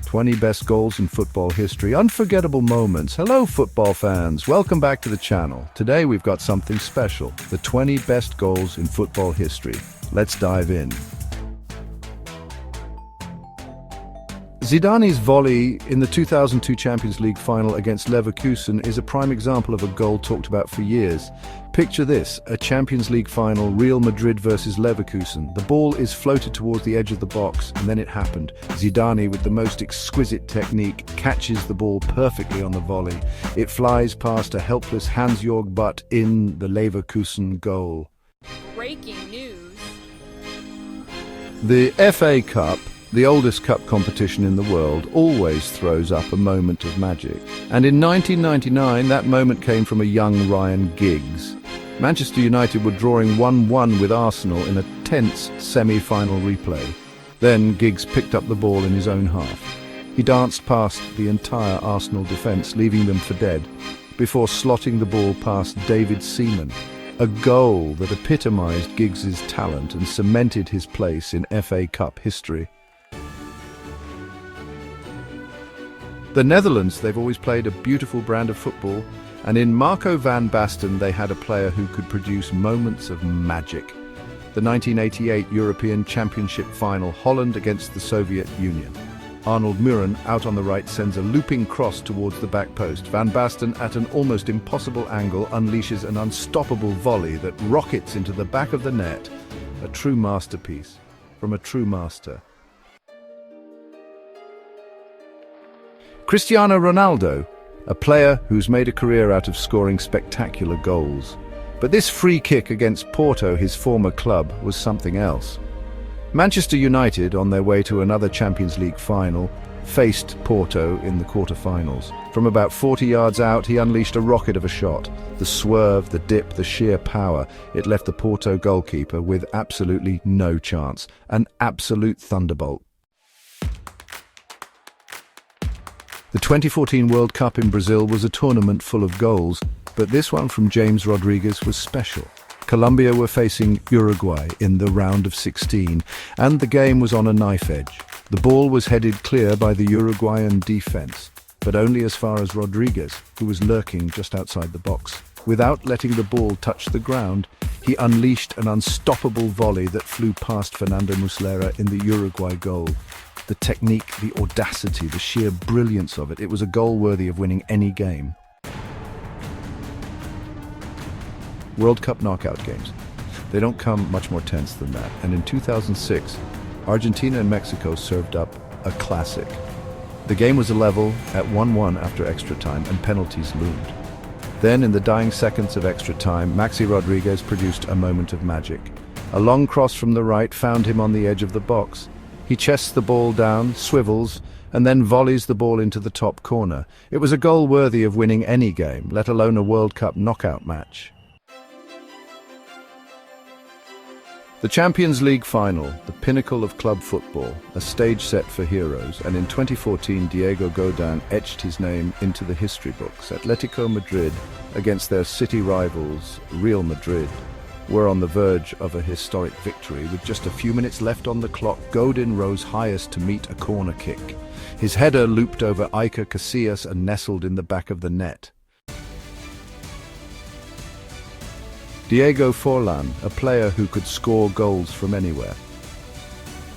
20 best goals in football history, unforgettable moments. Hello, football fans. Welcome back to the channel. Today we've got something special, the 20 best goals in football history. Let's dive in. Zidane's volley in the 2002 Champions League final against Leverkusen is a prime example of a goal talked about for years. Picture this, a Champions League final, Real Madrid versus Leverkusen. The ball is floated towards the edge of the box, and then it happened. Zidane, with the most exquisite technique, catches the ball perfectly on the volley. It flies past a helpless Hans-Jörg Butt in the Leverkusen goal. Breaking news. The FA Cup, the oldest cup competition in the world, always throws up a moment of magic. And in 1999, that moment came from a young Ryan Giggs. Manchester United were drawing 1-1 with Arsenal in a tense semi-final replay. Then Giggs picked up the ball in his own half. He danced past the entire Arsenal defence, leaving them for dead, before slotting the ball past David Seaman. A goal that epitomised Giggs's talent and cemented his place in FA Cup history. The Netherlands, they've always played a beautiful brand of football, and in Marco van Basten they had a player who could produce moments of magic. The 1988 European Championship final, Holland against the Soviet Union. Arnold Muren, out on the right, sends a looping cross towards the back post. Van Basten, at an almost impossible angle, unleashes an unstoppable volley that rockets into the back of the net. A true masterpiece from a true master. Cristiano Ronaldo, a player who's made a career out of scoring spectacular goals. But this free kick against Porto, his former club, was something else. Manchester United, on their way to another Champions League final, faced Porto in the quarter-finals. From about 40 yards out, he unleashed a rocket of a shot. The swerve, the dip, the sheer power. It left the Porto goalkeeper with absolutely no chance. An absolute thunderbolt. The 2014 World Cup in Brazil was a tournament full of goals, but this one from James Rodriguez was special. Colombia were facing Uruguay in the round of 16, and the game was on a knife edge. The ball was headed clear by the Uruguayan defense, but only as far as Rodriguez, who was lurking just outside the box. Without letting the ball touch the ground, he unleashed an unstoppable volley that flew past Fernando Muslera in the Uruguay goal. The technique, the audacity, the sheer brilliance of it. It was a goal worthy of winning any game. World Cup knockout games. They don't come much more tense than that. And in 2006, Argentina and Mexico served up a classic. The game was a level at 1-1 after extra time, and penalties loomed. Then, in the dying seconds of extra time, Maxi Rodriguez produced a moment of magic. A long cross from the right found him on the edge of the box. He chests the ball down, swivels, and then volleys the ball into the top corner. It was a goal worthy of winning any game, let alone a World Cup knockout match. The Champions League final, the pinnacle of club football, a stage set for heroes, and in 2014 Diego Godin etched his name into the history books. Atletico Madrid, against their city rivals, Real Madrid, were on the verge of a historic victory. With just a few minutes left on the clock, Godin rose highest to meet a corner kick. His header looped over Iker Casillas and nestled in the back of the net. Diego Forlan, a player who could score goals from anywhere.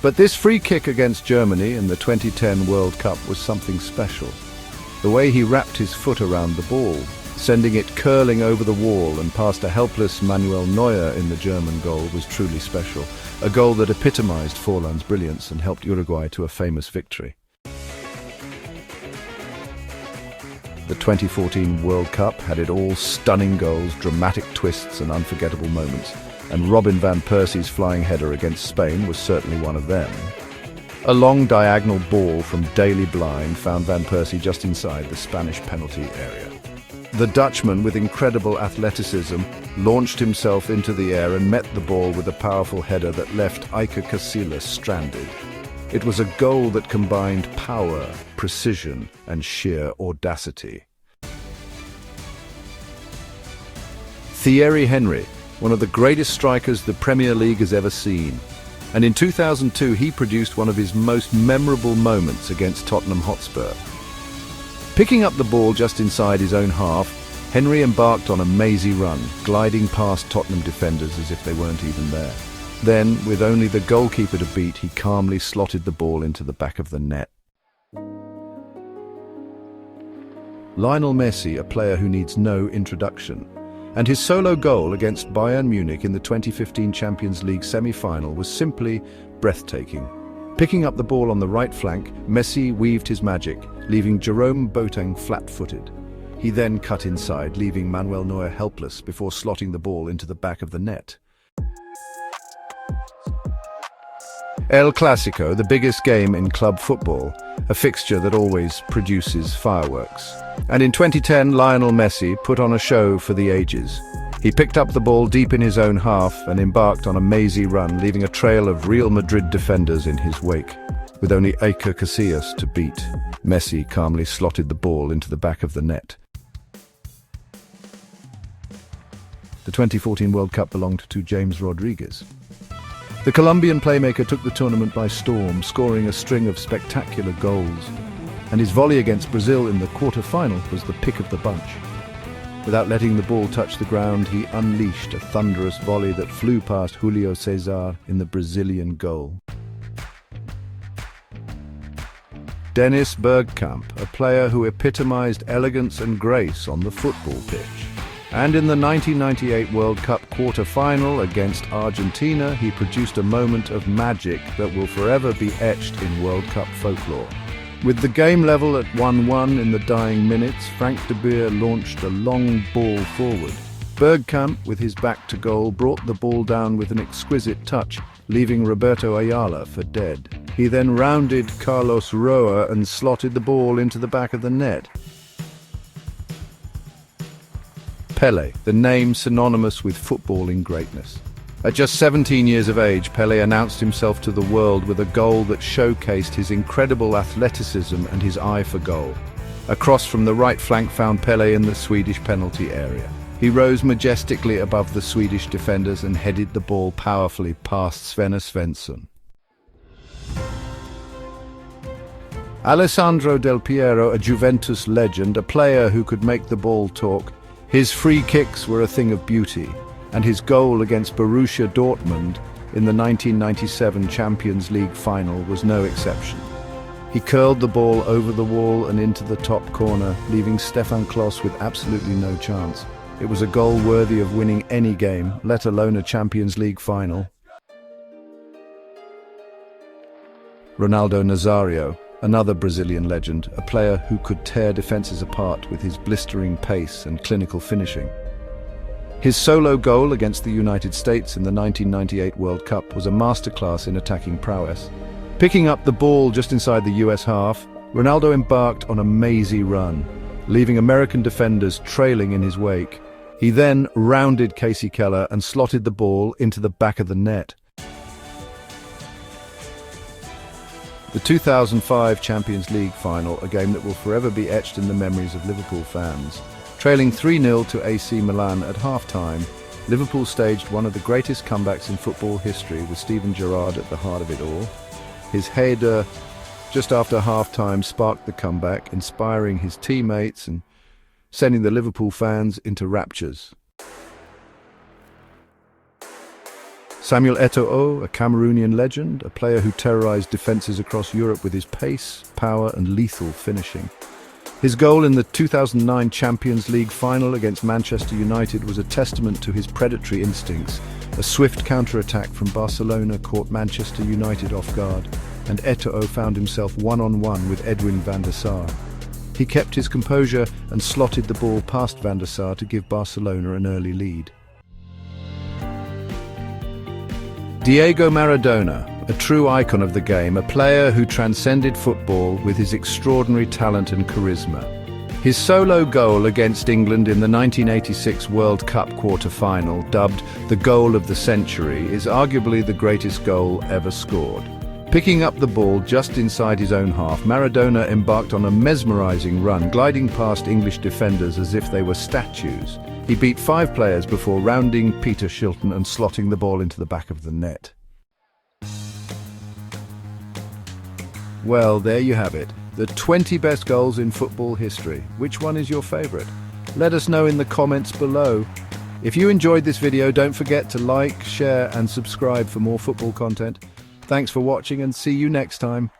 But this free kick against Germany in the 2010 World Cup was something special. The way he wrapped his foot around the ball, sending it curling over the wall and past a helpless Manuel Neuer in the German goal, was truly special. A goal that epitomised Forlan's brilliance and helped Uruguay to a famous victory. The 2014 World Cup had it all: stunning goals, dramatic twists and unforgettable moments. And Robin van Persie's flying header against Spain was certainly one of them. A long diagonal ball from Daley Blind found Van Persie just inside the Spanish penalty area. The Dutchman, with incredible athleticism, launched himself into the air and met the ball with a powerful header that left Iker Casillas stranded. It was a goal that combined power, precision, and sheer audacity. Thierry Henry, one of the greatest strikers the Premier League has ever seen. And in 2002, he produced one of his most memorable moments against Tottenham Hotspur. Picking up the ball just inside his own half, Henry embarked on a mazy run, gliding past Tottenham defenders as if they weren't even there. Then, with only the goalkeeper to beat, he calmly slotted the ball into the back of the net. Lionel Messi, a player who needs no introduction, and his solo goal against Bayern Munich in the 2015 Champions League semi-final was simply breathtaking. Picking up the ball on the right flank, Messi weaved his magic, leaving Jerome Boateng flat-footed. He then cut inside, leaving Manuel Neuer helpless before slotting the ball into the back of the net. El Clasico, the biggest game in club football, a fixture that always produces fireworks. And in 2010, Lionel Messi put on a show for the ages. He picked up the ball deep in his own half and embarked on a mazy run, leaving a trail of Real Madrid defenders in his wake. With only Iker Casillas to beat, Messi calmly slotted the ball into the back of the net. The 2014 World Cup belonged to James Rodriguez. The Colombian playmaker took the tournament by storm, scoring a string of spectacular goals. And his volley against Brazil in the quarter-final was the pick of the bunch. Without letting the ball touch the ground, he unleashed a thunderous volley that flew past Julio Cesar in the Brazilian goal. Dennis Bergkamp, a player who epitomized elegance and grace on the football pitch. And in the 1998 World Cup quarter-final against Argentina, he produced a moment of magic that will forever be etched in World Cup folklore. With the game level at 1-1 in the dying minutes, Frank de Beer launched a long ball forward. Bergkamp, with his back to goal, brought the ball down with an exquisite touch, leaving Roberto Ayala for dead. He then rounded Carlos Roa and slotted the ball into the back of the net. Pelé, the name synonymous with footballing greatness. At just 17 years of age, Pelé announced himself to the world with a goal that showcased his incredible athleticism and his eye for goal. A cross from the right flank found Pelé in the Swedish penalty area. He rose majestically above the Swedish defenders and headed the ball powerfully past Sven Svensson. Alessandro Del Piero, a Juventus legend, a player who could make the ball talk. His free kicks were a thing of beauty, and his goal against Borussia Dortmund in the 1997 Champions League final was no exception. He curled the ball over the wall and into the top corner, leaving Stefan Klos with absolutely no chance. It was a goal worthy of winning any game, let alone a Champions League final. Ronaldo Nazário, another Brazilian legend, a player who could tear defenses apart with his blistering pace and clinical finishing. His solo goal against the United States in the 1998 World Cup was a masterclass in attacking prowess. Picking up the ball just inside the US half, Ronaldo embarked on a mazy run, leaving American defenders trailing in his wake. He then rounded Casey Keller and slotted the ball into the back of the net. The 2005 Champions League final, a game that will forever be etched in the memories of Liverpool fans. Trailing 3-0 to AC Milan at half-time, Liverpool staged one of the greatest comebacks in football history, with Steven Gerrard at the heart of it all. His header just after half-time sparked the comeback, inspiring his teammates and sending the Liverpool fans into raptures. Samuel Eto'o, a Cameroonian legend, a player who terrorized defenses across Europe with his pace, power and lethal finishing. His goal in the 2009 Champions League final against Manchester United was a testament to his predatory instincts. A swift counter-attack from Barcelona caught Manchester United off guard, and Eto'o found himself one-on-one with Edwin van der Sar. He kept his composure and slotted the ball past van der Sar to give Barcelona an early lead. Diego Maradona, a true icon of the game, a player who transcended football with his extraordinary talent and charisma. His solo goal against England in the 1986 World Cup quarter-final, dubbed the goal of the century, is arguably the greatest goal ever scored. Picking up the ball just inside his own half, Maradona embarked on a mesmerizing run, gliding past English defenders as if they were statues. He beat 5 players before rounding Peter Shilton and slotting the ball into the back of the net. Well, there you have it. The 20 best goals in football history. Which one is your favorite? Let us know in the comments below. If you enjoyed this video, don't forget to like, share and subscribe for more football content. Thanks for watching and see you next time.